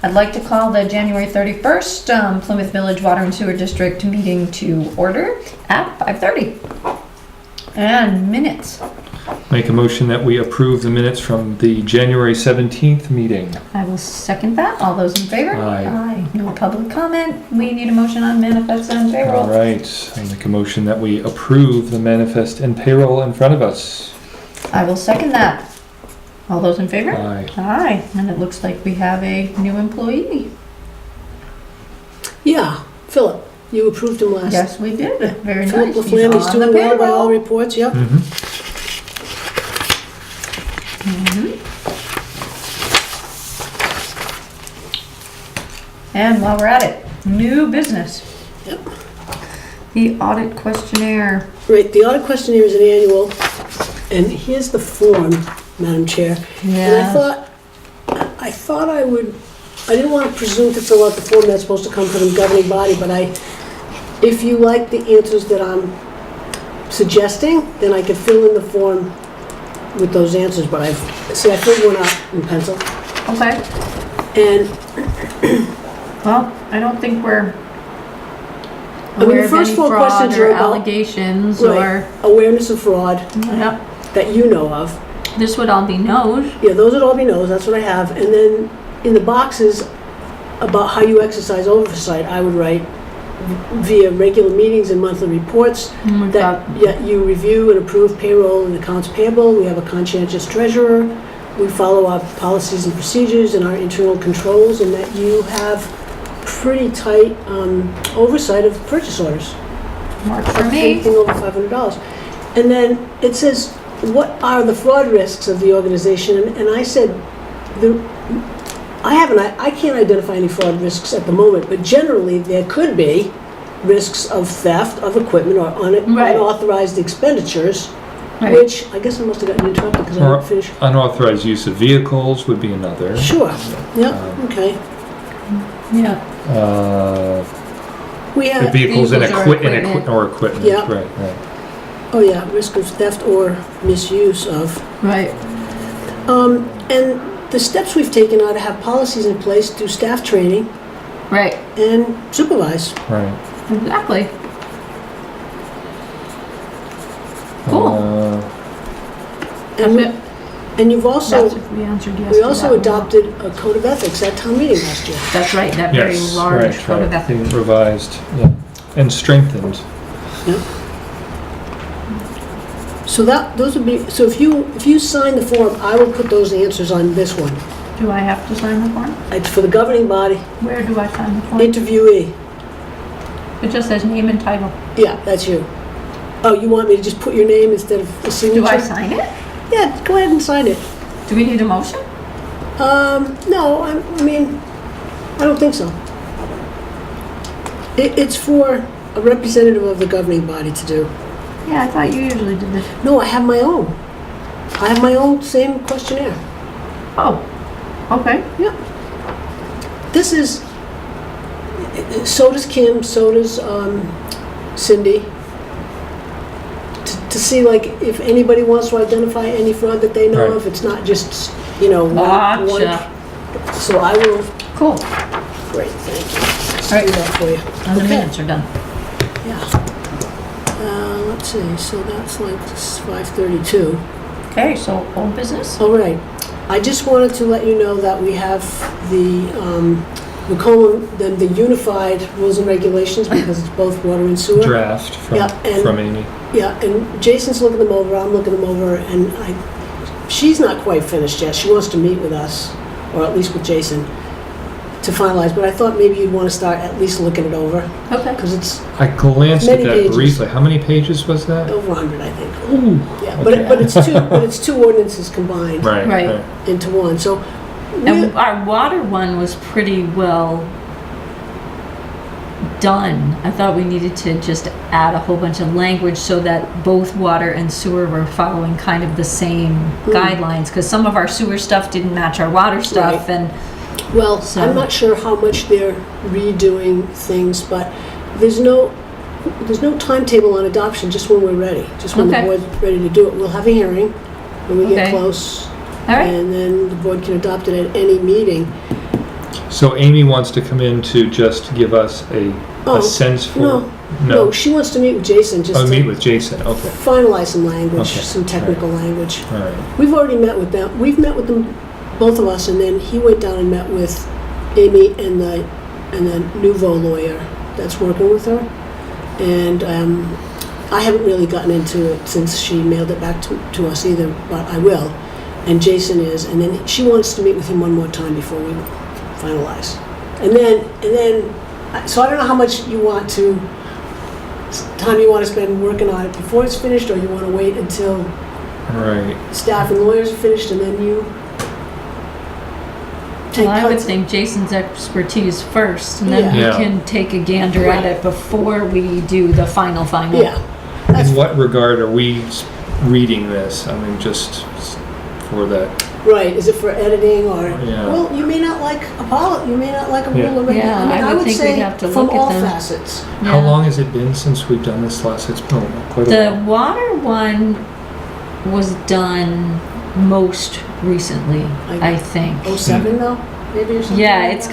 I'd like to call the January 31st Plymouth Village Water and Sewer District meeting to order at 5:30. And minutes. Make a motion that we approve the minutes from the January 17th meeting. I will second that. All those in favor? Aye. Aye. No public comment. We need a motion on manifests and payroll. All right, I'll make a motion that we approve the manifest and payroll in front of us. I will second that. All those in favor? Aye. Aye. And it looks like we have a new employee. Yeah, Philip, you approved him last. Yes, we did. Very nice. Philip LaFlamme, he's on the doing well by all payroll. reports, yep. And while we're at it, new business. Yep. The audit questionnaire. Right, the audit questionnaire is an annual, and here's the form, Madam Chair. And I thought I didn't want to presume to fill out the form that's supposed to come from the governing body, but if you like the answers that I'm suggesting, then I could fill in the form with those answers, but I filled one out in pencil. Okay. And Well, I don't think we're I mean, aware the of first any four fraud questions or are about allegations right, awareness of fraud Yep. that you know of. This would all be no's. Yeah, those would all be no's, that's what I have. And then in the boxes about how you exercise oversight, I would write via regular meetings and monthly reports We've that got- you review and approve payroll and accounts payable. We have a conscientious treasurer. We follow our policies and procedures and our internal controls, and that you have pretty tight oversight of purchase orders. Works for me. Anything over $500. And then it says, what are the fraud risks of the organization? And I said, I can't identify any fraud risks at the moment, but generally there could be risks of theft of equipment or Right. unauthorized expenditures, Right. which I guess I must have gotten interrupted because I Or didn't finish. unauthorized use of vehicles would be another. Sure, yep, okay. Yeah. We The have, vehicles and Vehicles or equipment. Or equipment, Yeah. right. oh yeah, risk of theft or misuse of. Right. And the steps we've taken are to have policies in place, do staff training, Right. and supervise. Right. Exactly. Cool. And, That's it. and you've also, That's if we answered yes we to also that one. adopted a code of ethics at town meeting last year. That's right, that very Yes, large right, code of right. ethics. Revised, yeah, and strengthened. So those would be, so if you sign the form, I will put those answers on this one. Do I have to sign the form? It's for the governing body, Where do I sign the form? interviewee. It just says name and title. Yeah, that's you. Oh, you want me to just put your name instead of the signature? Do I sign it? Yeah, go ahead and sign it. Do we need a motion? No, I mean, I don't think so. It's for a representative of the governing body to do. Yeah, I thought you usually did this. No, I have my own. I have my own same questionnaire. Oh, okay. Yeah. This is, so does Kim, so does Cindy. To see like if anybody wants to identify any fraud that they know Right. of, it's not just, one. Gotcha. So I will, Cool. great, thank you. All right. Do that for you. And the Okay. minutes are done. Yeah. Let's see, so that's like 5:32. Okay, so old business? All right. I just wanted to let you know that we have we call them the unified rules and regulations because it's both water and sewer. Draft Yeah, and- from Amy. Yeah, and Jason's looking them over, I'm looking them over, and she's not quite finished yet. She wants to meet with us, or at least with Jason, to finalize, but I thought maybe you'd want to start at least looking it over, Okay. because it's I glanced at Many that pages. briefly. How many pages was that? over 100, I think. Ooh. Yeah, Okay. but it's two ordinances combined Right, Right. right. into one, so. And our water one was pretty well done. I thought we needed to just add a whole bunch of language so that both water and sewer were following kind of the same guidelines, because some of our sewer stuff didn't match our water stuff, Right. and Well, So- I'm not sure how much they're redoing things, but there's no timetable on adoption, just when we're ready, just when the Okay. board's ready to do it. We'll have a hearing when we get Okay. close, all right. and then the board can adopt it at any meeting. So Amy wants to come in to just give us a sense for... No, she wants to meet with Jason, just meet to with Jason, okay. finalize some language, Okay. some technical language. All right. We've already met with them. We've met with them, both of us, and then he went down and met with Amy and the Nouveau lawyer that's working with her. And I haven't really gotten into it since she mailed it back to us either, but I will. And Jason is, and then she wants to meet with him one more time before we finalize. And then, so I don't know how much you want to, time you want to spend working on it before it's finished, or you want to wait until staff and lawyers are finished and then you take Well, I would cuts. think Jason's expertise first, and then we Yeah. can take a gander at it before we do the final. Yeah. In what regard are we reading this? I mean, just for that. Right, is it for editing or, Yeah. well, you may not like you may not like a Yeah. rule of regulation. Yeah, I mean, I I would would think say we'd have to from look at all them. facets. How long has it been since we've done this last? It's been quite a The while. water one was done most recently, I think. 07 though, maybe or something? Yeah, like it's that?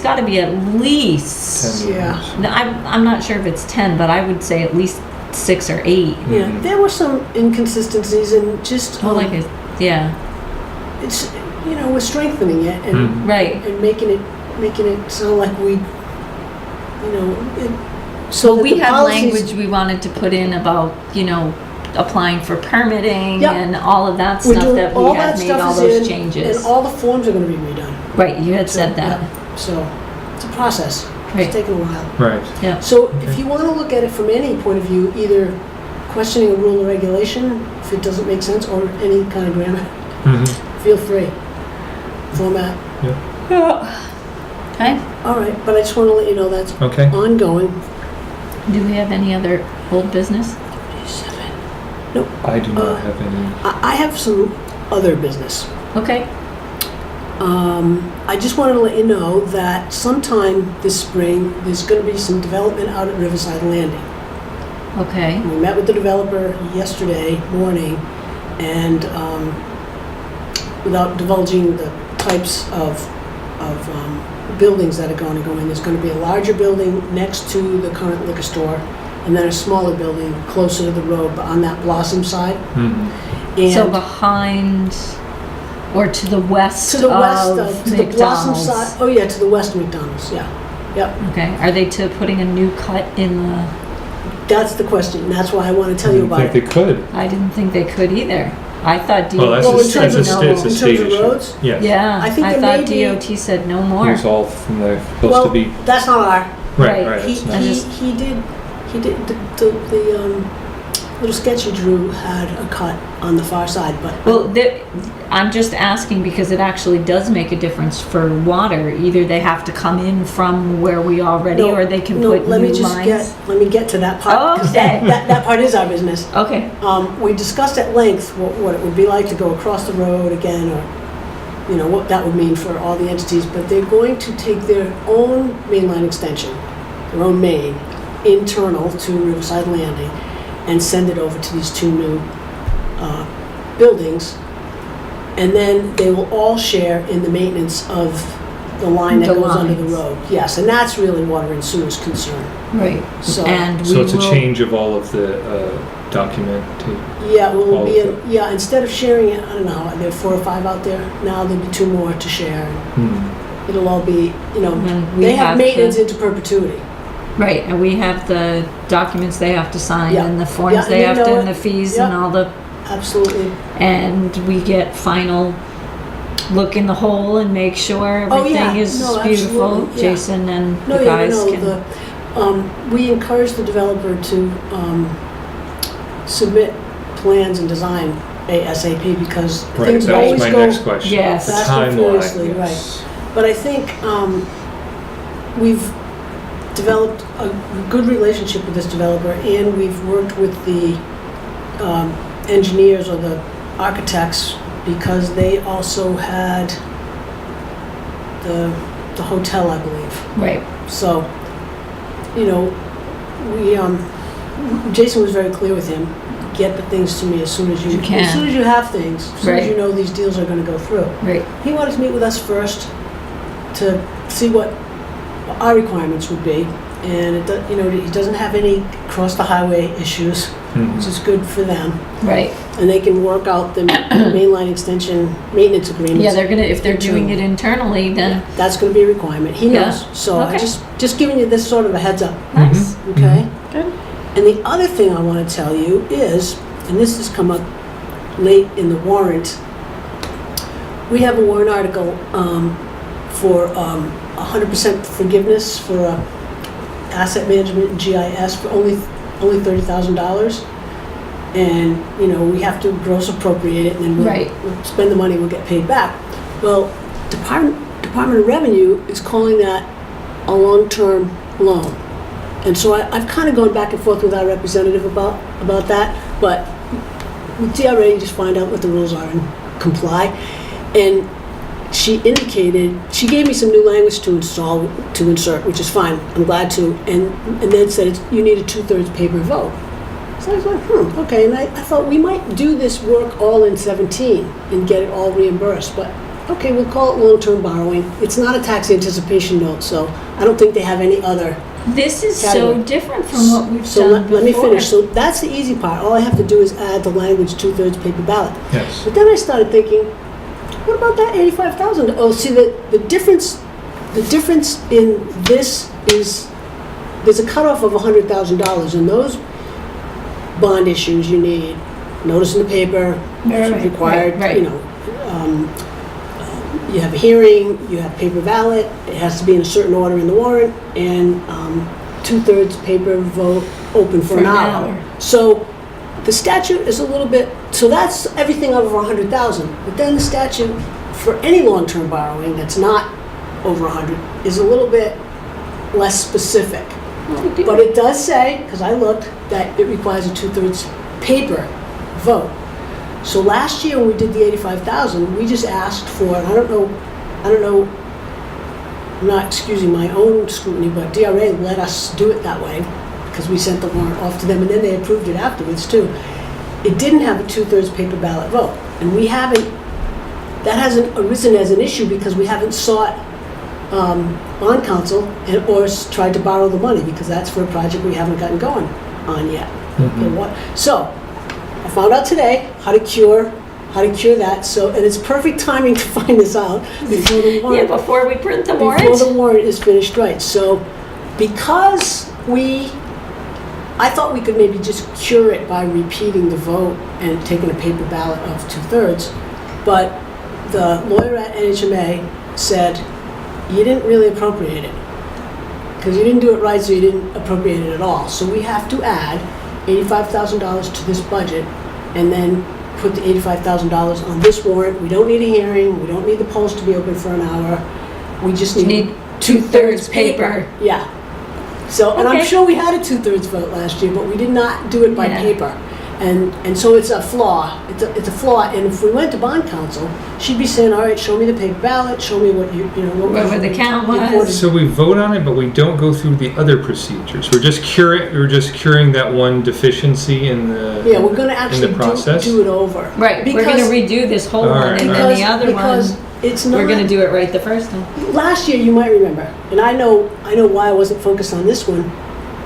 gotta be at least. 10 Yeah. years. No, I'm not sure if it's 10, but I would say at least 6 or 8. Yeah, Mhm. there were some inconsistencies and just, Oh, like yeah, it's, we're strengthening it and Mhm. right. and making it sound like we, so So that we the have policies- language we wanted to put in about, applying for permitting Yep. and all of that We're stuff doing that all we had that made stuff all is those in, changes. and all the forms are going to be redone. Right, you had said that. Yeah, so it's a process. Right. It's taken a while. Right. Yeah. So if you want to look at it from any point of view, either questioning a rule or regulation, if it doesn't make sense, or any kind of grammar, Mhm. feel free. Format. Okay. All right, but I just want to let you know that's Okay. ongoing. Do we have any other old business? I do not have any. I have some other business. Okay. I just wanted to let you know that sometime this spring, there's going to be some development out at Riverside Landing. Okay. We met with the developer yesterday morning, and without divulging the types of buildings that are going to go in, there's going to be a larger building next to the current liquor store, and then a smaller building closer to the road, but on that Blossom side. Mhm. And So behind or to the west to the west of of to the Blossom McDonald's. side. Oh yeah, to the west of McDonald's. Yeah, yep. Okay. Are they putting a new cut in the? That's the question. That's why I want to I tell you didn't about think it. they could. I didn't think they could either. I thought Well, that's Well, a, in terms that's a, of- sta- it's a in state terms of issue. roads? Yes. Yeah, I think I there thought may be- DOT said no It more. was all from the, supposed Well, to be, that's not our. Right. right, He, it's not. he did the little sketch he drew had a cut on the far side, but Well, I'm just asking because it actually does make a difference for water. Either they have to come in from where we already, No, or they can no, put let new me just lines. let me get to that part, because Okay. that part is our business. Okay. We discussed at length what it would be like to go across the road again, or, what that would mean for all the entities, but they're going to take their own mainline extension, their own main, internal to Riverside Landing, and send it over to these two new buildings, and then they will all share in the maintenance of the line that The goes under the lines. road. Yes, and that's really water and sewer's concern. Right. So- And we So it's a will- change of all of the document. Yeah, well, All it'll be, of it. instead of sharing it, I don't know, there are 4 or 5 out there, now there'll be 2 more to share. It'll all be, And we they have to- maintenance into perpetuity. Right, and we have the documents they have to sign Yeah. and the Yeah, forms and they you have know to, it. and the fees Yeah. and all the, Absolutely. and we get final look in the hole and make sure Oh, yeah. everything is No, beautiful. absolutely, yeah. Jason and No, the yeah, guys can. we encourage the developer to submit plans and design ASAP, because Right, things that was always my go. next question. Yes. Fast and furiously, Timeline, right. yes. But I think we've developed a good relationship with this developer, and we've worked with the engineers or the architects, because they also had the hotel, I believe. Right, So, we, Jason was very clear with him, get the things to me as soon as You can. as soon as you have things, as soon as Right. you know these deals are gonna go through. right, He wanted to meet with us first, to see what our requirements would be. And he doesn't have any cross the highway issues, which is good for them. Right. And they can work out the mainline extension maintenance agreements. Yeah, if they're doing it internally, then. That's gonna be a requirement. He Yeah. knows. So I Okay. just giving you this sort of a heads up, Nice. okay? Good. And the other thing I wanna tell you is, and this has come up late in the warrant, we have a warrant article for 100% forgiveness for asset management and GIS for only $30,000. And, we have to gross appropriate it, and then Right. we'll spend the money, we'll get paid back. Well, Department of Revenue is calling that a long-term loan. And so I've kind of gone back and forth with our representative about that, but with DRA, you just find out what the rules are and comply. And she gave me some new language to insert, which is fine, I'm glad to, and then said you need a 2/3 paper vote. So I was like, okay, and I thought we might do this work all in 17 and get it all reimbursed, but okay, we'll call it long-term borrowing. It's not a tax anticipation note, so I don't think they have any other. This is Category. so different from what we've So done let me before. finish. So that's the easy part. All I have to do is add the language 2/3 paper ballot. Yes. But then I started thinking, what about that 85,000? Oh, see, the difference in this is there's a cutoff of $100,000, and those bond issues you need notice in the paper, Right, required, right. You have a hearing, you have paper ballot, it has to be in a certain order in the warrant, and 2/3 paper vote open for an hour. So the statute is a little bit, so that's everything over 100,000. But then the statute for any long-term borrowing that's not over 100 is a little bit less specific. But it does say, because I looked, that it requires a 2/3 paper vote. So last year when we did the 85,000, we just asked for, and I don't know, I'm not excusing my own scrutiny, but DRA let us do it that way because we sent the warrant off to them, and then they approved it afterwards too. It didn't have a 2/3 paper ballot vote, and that hasn't arisen as an issue because we haven't sought bond counsel or tried to borrow the money, because that's for a project we haven't gotten going on yet. So I found out today how to cure that. So, and it's perfect timing to find this out before the warrant. Yeah, before we print the warrant. Before the warrant is finished, right. So because I thought we could maybe just cure it by repeating the vote and taking a paper ballot of 2/3, but the lawyer at NHMA said, you didn't really appropriate it, because you didn't do it right, so you didn't appropriate it at all. So we have to add $85,000 to this budget, and then put the $85,000 on this warrant. We don't need a hearing, we don't need the polls to be open for an hour, we just You need need 2/3 paper. Yeah. So, and I'm Okay. sure we had a 2/3 vote last year, but we did not do it by Yeah. paper. And so it's a flaw. It's a flaw. And if we went to bond counsel, she'd be saying, all right, show me the paper ballot, show me what Whatever the count was. reported. So we vote on it, but we don't go through the other procedures. We're just curing that one deficiency in the Yeah, we're gonna actually process. do it over. Right, we're gonna redo this whole All one, right, and all then right. the other because one, it's not. we're gonna do it right the first time. Last year, you might remember, and I know why I wasn't focused on this one,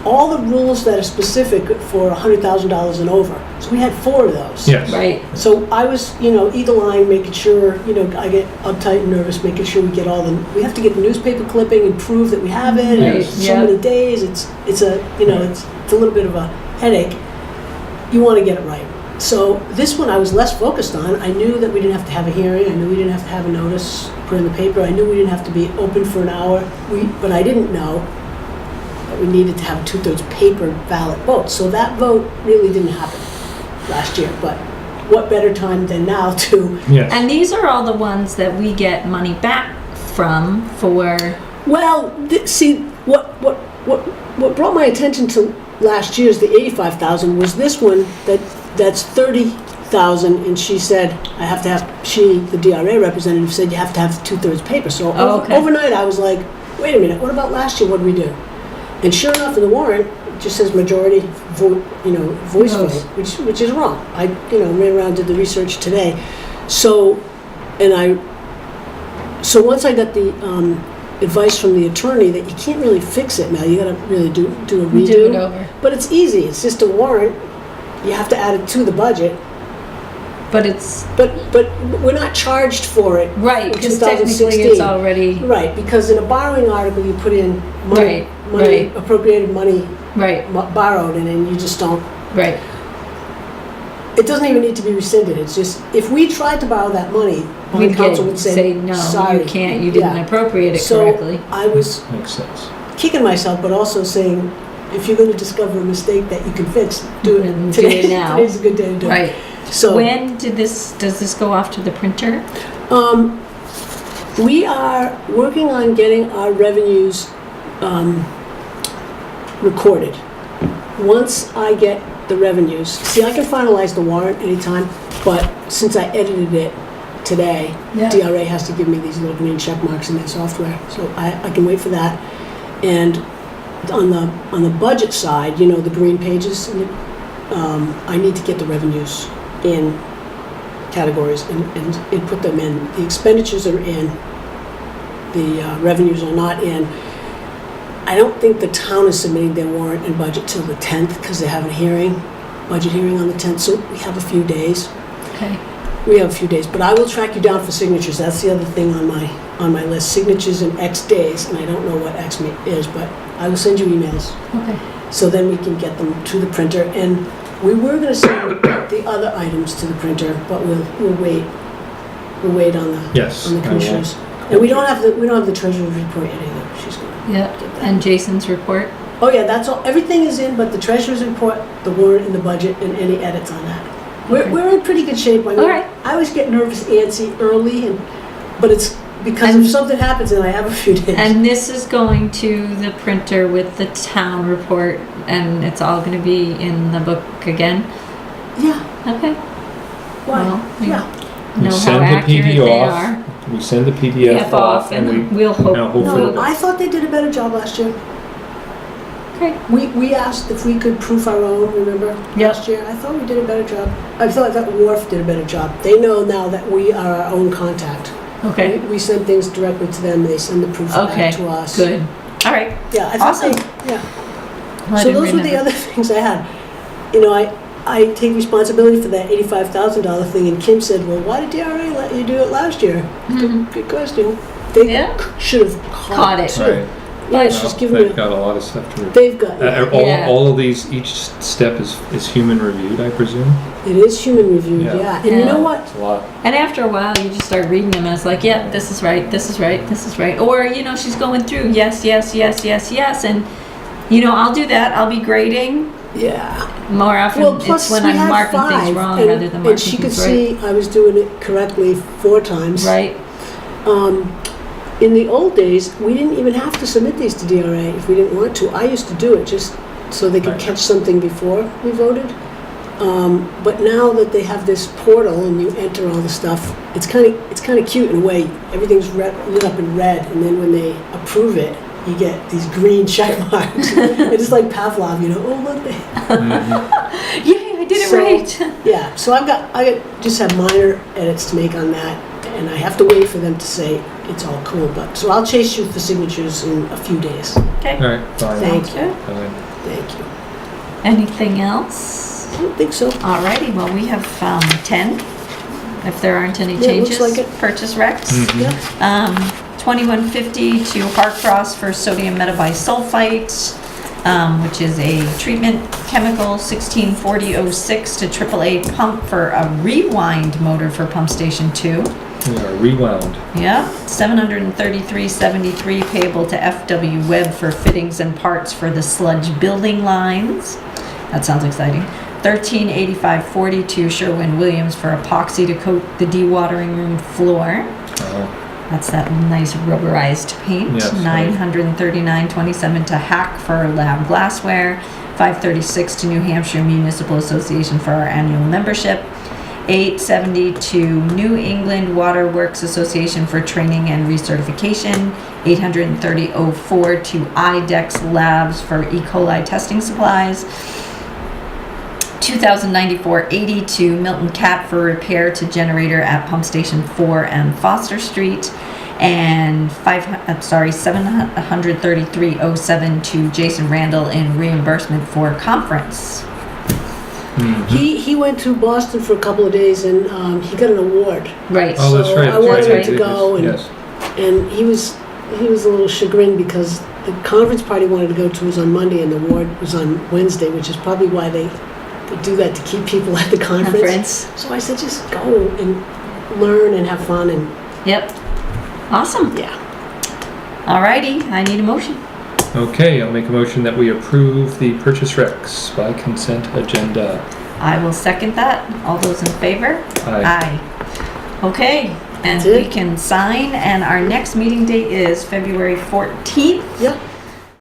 all the rules that are specific for $100,000 and over. So we had 4 of those. Yes. Right, So I was, eagle-eyeing, making sure, I get uptight and nervous, making sure we have to get the newspaper clipping and prove that we have it, and Right, it's so yeah. many days, it's a little bit of a headache. You want to get it right. So this one I was less focused on. I knew that we didn't have to have a hearing, I knew we didn't have to have a notice put in the paper, I knew we didn't have to be open for an hour, but I didn't know that we needed to have a 2/3 paper ballot vote. So that vote really didn't happen last year, but what better time than now to... Yes. and these are all the ones that we get money back from for, Well, see, what brought my attention to last year's, the 85,000, was this one that's 30,000, and she said, the DRA representative said you have to have 2/3 paper. So okay. overnight I was like, wait a minute, what about last year, what did we do? And sure enough, in the warrant, it just says majority vote, voice vote, which is wrong. I, ran around, did the research today. So once I got the advice from the attorney that you can't really fix it now. You gotta really do a redo. Do it over. But it's easy. It's just a warrant. You have to add it to the budget. But it's, But we're not charged for it. right, in because technically 2016. it's already, Right, because in a borrowing article, you put in money, Right. appropriated money right, borrowed, and then you just don't. right. It doesn't even need to be rescinded. It's just, if we tried to borrow that money, We'd bond council would say, no, sorry. you can't, you didn't Yeah. appropriate it So correctly. I was Makes sense. kicking myself, but also saying, if you're going to discover a mistake that you can fix, do it. Then do it now. Today's a good day to do it. Right. So When does this go off to the printer? we are working on getting our revenues recorded. Once I get the revenues, see, I can finalize the warrant anytime, but since I edited it today, Yeah. DRA has to give me these little green check marks in their software, so I can wait for that. And on the budget side, you know, the green pages, I need to get the revenues in categories and put them in. The expenditures are in, the revenues are not in. I don't think the town is submitting their warrant and budget till the 10th, because they have a hearing, budget hearing on the 10th, so we have a few days. Okay. We have a few days, but I will track you down for signatures. That's the other thing on my list, signatures in X days, and I don't know what X is, but I will send you emails. Okay. So then we can get them to the printer, and we were gonna send the other items to the printer, but we'll wait. We'll wait on the Yes, on the I will. commissioners. And we don't have the treasurer's report yet either. She's gonna Yeah, get that. and Jason's report? Oh yeah, that's all. Everything is in, but the treasurer's report, the warrant, and the budget, and any edits on that. Okay. We're in pretty good shape. I mean, All right. I always get nervous, antsy early, but it's because And- if something happens and I have a few days. And this is going to the printer with the town report, and it's all gonna be in the book again? Yeah. Okay. Why? Well, we Yeah. We know how send the accurate PD they off. are. We send the PDF off, and we we'll hope. now hopefully- No, I thought they did a better job last year. Okay. We asked if we could proof our own, remember? Yep. Last year. I thought we did a better job. I thought that Wharf did a better job. They know now that we are our own contact. Okay. We send things directly to them, they send the proofs Okay. back to us. Good. All right. Yeah, I thought Awesome. yeah. Well, I So didn't those were the remember. other things I had. You know, I take responsibility for that $85,000 thing, and Kim said, well, why did DRA let you do it last year? Mhm. Good question. They Yeah. should have caught it too. Right. Yeah, But- she's Well, giving they've it, got a lot of stuff to review. they've got, Yeah. All of these, each step is human reviewed, I presume. it is human reviewed, Yeah. yeah. And you Yeah. know what? It's a lot. And after a while, you just start reading them, and it's like, yeah, this is right, this is right, this is right. Or, you know, she's going through, yes, yes, yes, yes, yes, and, you know, I'll do that. I'll be grading. Yeah. More often, Well, it's plus when we I'm had marking things five, wrong and- rather than marking and she could things right. see I was doing it correctly 4 times. Right? In the old days, we didn't even have to submit these to DRA if we didn't want to. I used to do it just so they could Right. catch something before we voted. But now that they have this portal and you enter all the stuff, it's kind of cute in a way. Everything's lit up in red, and then when they approve it, you get these green check marks. It's like Pavlov, you know. Oh look, Yay, I did it So- right. yeah. So I just have minor edits to make on that, and I have to wait for them to say it's all cool. But so I'll chase you for signatures in a few days. Okay. All right, fine. Thank Sounds good. Fine. Thank you. Anything else? I don't think so. Alrighty, well, we have 10. If there aren't any Yeah, it looks changes, like it. purchase recs. Mhm. Yeah. 2150 to Harcross for sodium metabisulfite, which is a treatment chemical. 164006 to AAA pump for a rewind motor for pump station 2. We are rewound. Yeah, 733.73 payable to FW Webb for fittings and parts for the sludge building lines. That sounds exciting. 1385.40 to Sherwin-Williams for epoxy to coat the dewatering room floor. That's that nice rubberized paint. Yes, right. 939.27 to Hack for lab glassware. 536 to New Hampshire Municipal Association for our annual membership. 870 to New England Water Works Association for training and recertification. 830.04 to IDEX Labs for E. coli testing supplies. 2094.80 to Milton Cat for repair to generator at Pump Station 4 and Foster Street. and $733.07 to Jason Randall in reimbursement for conference. He went to Boston for a couple of days and he got an award. Right. Oh, that's So right. I wanted him to go, and Yes. and he was a little chagrined because the conference party he wanted to go to was on Monday and the award was on Wednesday, which is probably why they do that, to keep people at the conference. So I said, just go and learn and have fun, and Yep. Awesome. yeah. Alrighty, I need a motion. Okay, I'll make a motion that we approve the purchase recs by consent agenda. I will second that. All those in favor? Aye. Okay, and That's it. we can sign, and our next meeting date is February 14th. Yep.